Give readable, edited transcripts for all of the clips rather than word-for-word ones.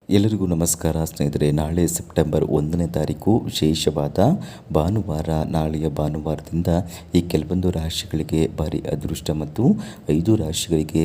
ಎಲ್ಲರಿಗೂ ನಮಸ್ಕಾರ ಸ್ನೇಹಿತರೆ. ನಾಳೆ ಸೆಪ್ಟೆಂಬರ್ 1ನೇ ತಾರೀಕು ವಿಶೇಷವಾದ ಭಾನುವಾರ. ನಾಳೆಯ ಭಾನುವಾರದಿಂದ ಈ ಕೆಲವೊಂದು ರಾಶಿಗಳಿಗೆ ಭಾರಿ ಅದೃಷ್ಟ ಮತ್ತು 5 ರಾಶಿಗಳಿಗೆ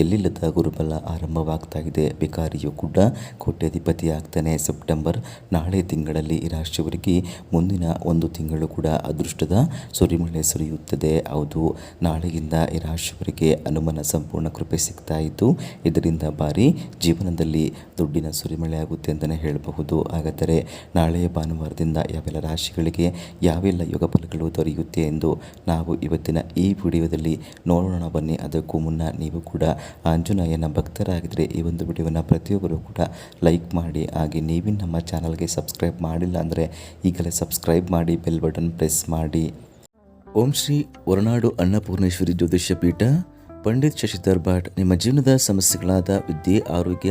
ಎಲ್ಲಿಲ್ಲದ ಗುರುಬಲ ಆರಂಭವಾಗ್ತಾ ಇದೆ. ಭಿಕಾರಿಯು ಕೂಡ ಕೋಟ್ಯಾಧಿಪತಿ ಆಗ್ತಾನೆ. ಸೆಪ್ಟೆಂಬರ್ ನಾಳೆ ತಿಂಗಳಲ್ಲಿ ಈ ರಾಶಿಯವರಿಗೆ ಮುಂದಿನ ಒಂದು ತಿಂಗಳು ಕೂಡ ಅದೃಷ್ಟದ ಸುರಿಮಳೆ ಸುರಿಯುತ್ತದೆ. ಹೌದು, ನಾಳೆಯಿಂದ ಈ ರಾಶಿಯವರಿಗೆ ಹನುಮನ ಸಂಪೂರ್ಣ ಕೃಪೆ ಸಿಗ್ತಾ ಇದ್ದು ಇದರಿಂದ ಭಾರಿ ಜೀವನದಲ್ಲಿ ದುಡ್ಡಿನ ಸುರಿಮಳೆ ಆಗುತ್ತೆ ಅಂತಲೇ ಹೇಳಬಹುದು. ಹಾಗಾದರೆ ನಾಳೆಯ ಭಾನುವಾರದಿಂದ ಯಾವೆಲ್ಲ ರಾಶಿಗಳಿಗೆ ಯಾವೆಲ್ಲ ಯೋಗ ಫಲಗಳು ದೊರೆಯುತ್ತೆ ಎಂದು ನಾವು ಇವತ್ತಿನ ಈ ವಿಡಿಯೋದಲ್ಲಿ ನೋಡೋಣ ಬನ್ನಿ. ಅದಕ್ಕೂ ಮುನ್ನ ನೀವು ಕೂಡ ಆಂಜನೇಯನ ಭಕ್ತರಾಗಿದ್ದರೆ ಈ ಒಂದು ವಿಡಿಯೋನ ಪ್ರತಿಯೊಬ್ಬರು ಕೂಡ ಲೈಕ್ ಮಾಡಿ. ಹಾಗೆ ನೀವು ನಮ್ಮ ಚಾನಲ್ಗೆ ಸಬ್ಸ್ಕ್ರೈಬ್ ಮಾಡಿಲ್ಲ ಅಂದರೆ ಈಗಲೇ ಸಬ್ಸ್ಕ್ರೈಬ್ ಮಾಡಿ, ಬೆಲ್ ಬಟನ್ ಪ್ರೆಸ್ ಮಾಡಿ. ಓಂ ಶ್ರೀ ಹೊರನಾಡು ಅನ್ನಪೂರ್ಣೇಶ್ವರಿ ಜ್ಯೋತಿಷ್ಯ ಪೀಠ, ಪಂಡಿತ್ ಶಶಿಧರ್ ಭಟ್. ನಿಮ್ಮ ಜೀವನದ ಸಮಸ್ಯೆಗಳಾದ ವಿದ್ಯೆ, ಆರೋಗ್ಯ,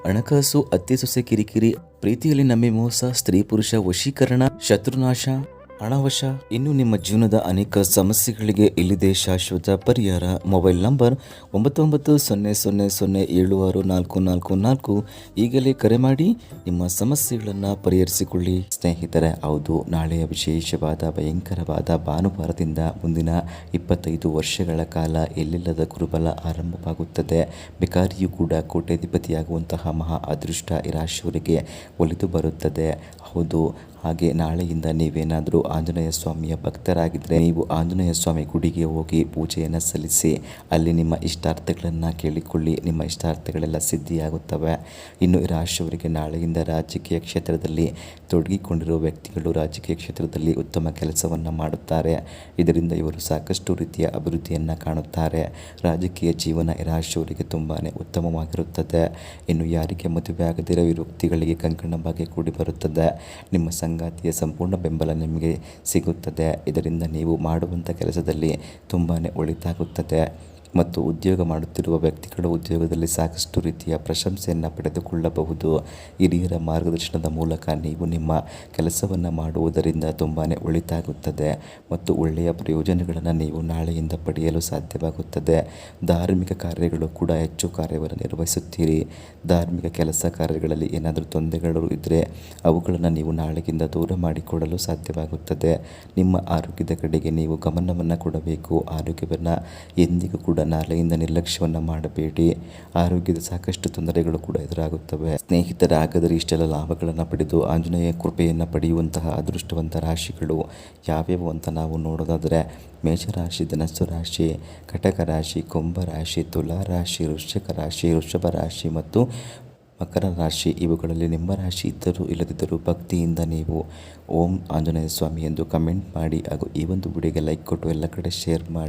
ಹಣಕಾಸು, ಅತ್ತೆ ಸೊಸೆ ಕಿರಿಕಿರಿ, ಪ್ರೀತಿಯಲ್ಲಿ ನಂಬಿ ಮೋಸ, ಸ್ತ್ರೀ ಪುರುಷ ವಶೀಕರಣ, ಶತ್ರುನಾಶ, ಹಣವಶ, ಇನ್ನು ನಿಮ್ಮ ಜೀವನದ ಅನೇಕ ಸಮಸ್ಯೆಗಳಿಗೆ ಇಲ್ಲಿದೆ ಶಾಶ್ವತ ಪರಿಹಾರ. Mobile number 9900076444. ಈಗಲೇ ಕರೆ ಮಾಡಿ ನಿಮ್ಮ ಸಮಸ್ಯೆಗಳನ್ನು ಪರಿಹರಿಸಿಕೊಳ್ಳಿ ಸ್ನೇಹಿತರೆ. ಹೌದು, ನಾಳೆಯ ವಿಶೇಷವಾದ ಭಯಂಕರವಾದ ಭಾನುವಾರದಿಂದ ಮುಂದಿನ 25 ವರ್ಷಗಳ ಕಾಲ ಎಲ್ಲಿಲ್ಲದ ಗುರುಬಲ ಆರಂಭವಾಗುತ್ತದೆ. ಭಿಕಾರಿಯು ಕೂಡ ಕೋಟ್ಯಾಧಿಪತಿಯಾಗುವಂತಹ ಮಹಾ ಅದೃಷ್ಟ ಈ ರಾಶಿಯವರಿಗೆ ಒಲಿದು ಬರುತ್ತದೆ. ಹೌದು, ಹಾಗೆ ನಾಳೆಯಿಂದ ನೀವೇನಾದರೂ ಆಂಜನೇಯ ಸ್ವಾಮಿಯ ಭಕ್ತರಾಗಿದ್ದರೆ ನೀವು ಆಂಜನೇಯ ಸ್ವಾಮಿ ಗುಡಿಗೆ ಹೋಗಿ ಪೂಜೆಯನ್ನು ಸಲ್ಲಿಸಿ ಅಲ್ಲಿ ನಿಮ್ಮ ಇಷ್ಟಾರ್ಥಗಳನ್ನು ಕೇಳಿಕೊಳ್ಳಿ. ನಿಮ್ಮ ಇಷ್ಟಾರ್ಥಗಳೆಲ್ಲ ಸಿದ್ಧಿಯಾಗುತ್ತವೆ. ಇನ್ನು ಈ ರಾಶಿಯವರಿಗೆ ನಾಳೆಯಿಂದ ರಾಜಕೀಯ ಕ್ಷೇತ್ರದಲ್ಲಿ ತೊಡಗಿಕೊಂಡಿರುವ ವ್ಯಕ್ತಿಗಳು ರಾಜಕೀಯ ಕ್ಷೇತ್ರದಲ್ಲಿ ಉತ್ತಮ ಕೆಲಸವನ್ನು ಮಾಡುತ್ತಾರೆ. ಇದರಿಂದ ಇವರು ಸಾಕಷ್ಟು ರೀತಿಯ ಅಭಿವೃದ್ಧಿಯನ್ನು ಕಾಣುತ್ತಾರೆ. ರಾಜಕೀಯ ಜೀವನ ಈ ರಾಶಿಯವರಿಗೆ ತುಂಬಾ ಉತ್ತಮವಾಗಿರುತ್ತದೆ. ಇನ್ನು ಯಾರಿಗೆ ಮದುವೆ ಆಗದಿರೋ ವ್ಯಕ್ತಿಗಳಿಗೆ ಕಂಕಣ ಭಾಗ್ಯ ಕೂಡಿ ಬರುತ್ತದೆ. ನಿಮ್ಮ ಸಂಗಾತಿಯ ಸಂಪೂರ್ಣ ಬೆಂಬಲ ನಿಮಗೆ ಸಿಗುತ್ತದೆ. ಇದರಿಂದ ನೀವು ಮಾಡುವಂಥ ಕೆಲಸದಲ್ಲಿ ತುಂಬಾ ಒಳಿತಾಗುತ್ತದೆ. ಮತ್ತು ಉದ್ಯೋಗ ಮಾಡುತ್ತಿರುವ ವ್ಯಕ್ತಿಗಳು ಉದ್ಯೋಗದಲ್ಲಿ ಸಾಕಷ್ಟು ರೀತಿಯ ಪ್ರಶಂಸೆಯನ್ನು ಪಡೆದುಕೊಳ್ಳಬಹುದು. ಹಿರಿಯರ ಮಾರ್ಗದರ್ಶನದ ಮೂಲಕ ನೀವು ನಿಮ್ಮ ಕೆಲಸವನ್ನು ಮಾಡುವುದರಿಂದ ತುಂಬಾ ಒಳಿತಾಗುತ್ತದೆ ಮತ್ತು ಒಳ್ಳೆಯ ಪ್ರಯೋಜನಗಳನ್ನು ನೀವು ನಾಳೆಯಿಂದ ಪಡೆಯಲು ಸಾಧ್ಯವಾಗುತ್ತದೆ. ಧಾರ್ಮಿಕ ಕಾರ್ಯಗಳು ಕೂಡ ಹೆಚ್ಚು ಕಾರ್ಯವನ್ನು ನಿರ್ವಹಿಸುತ್ತೀರಿ. ಧಾರ್ಮಿಕ ಕೆಲಸ ಕಾರ್ಯಗಳಲ್ಲಿ ಏನಾದರೂ ತೊಂದರೆಗಳು ಇದ್ದರೆ ಅವುಗಳನ್ನು ನೀವು ನಾಳೆಗಿಂದ ದೂರ ಮಾಡಿಕೊಡಲು ಸಾಧ್ಯವಾಗುತ್ತದೆ. ನಿಮ್ಮ ಆರೋಗ್ಯದ ಕಡೆಗೆ ನೀವು ಗಮನವನ್ನು ಕೊಡಬೇಕು. ಆರೋಗ್ಯವನ್ನು ಎಂದಿಗೂ ಕೂಡ ನಾಳೆಯಿಂದ ನಿರ್ಲಕ್ಷ್ಯವನ್ನು ಮಾಡಬೇಡಿ. ಆರೋಗ್ಯದ ಸಾಕಷ್ಟು ತೊಂದರೆಗಳು ಕೂಡ ಎದುರಾಗುತ್ತವೆ ಸ್ನೇಹಿತರೆ. ಹಾಗಾದರೆ ಇಷ್ಟೆಲ್ಲ ಲಾಭಗಳನ್ನು ಪಡೆದು ಆಂಜನೇಯ ಕೃಪೆಯನ್ನು ಪಡೆಯುವಂತಹ ಅದೃಷ್ಟವಂತ ರಾಶಿಗಳು ಯಾವ್ಯಾವು ಅಂತ ನಾವು ನೋಡೋದಾದರೆ ಮೇಷರಾಶಿ, ಧನಸ್ಸು ರಾಶಿ, ಕಟಕ ರಾಶಿ, ಕುಂಭ ರಾಶಿ, ತುಲಾ ರಾಶಿ, ವೃಶ್ಚಿಕ ರಾಶಿ, ವೃಷಭ ರಾಶಿ ಮತ್ತು ಮಕರ ರಾಶಿ. ಇವುಗಳಲ್ಲಿ ನಿಮ್ಮ ರಾಶಿ ಇದ್ದರೂ ಇಲ್ಲದಿದ್ದರೂ ಭಕ್ತಿಯಿಂದ ನೀವು ಓಂ ಆಂಜನೇಯ ಸ್ವಾಮಿ ಎಂದು ಕಮೆಂಟ್ ಮಾಡಿ ಹಾಗೂ ಈ ಒಂದು ವಿಡಿಯೋಗೆ ಲೈಕ್ ಕೊಟ್ಟು ಎಲ್ಲ ಕಡೆ ಶೇರ್ ಮಾಡಿ.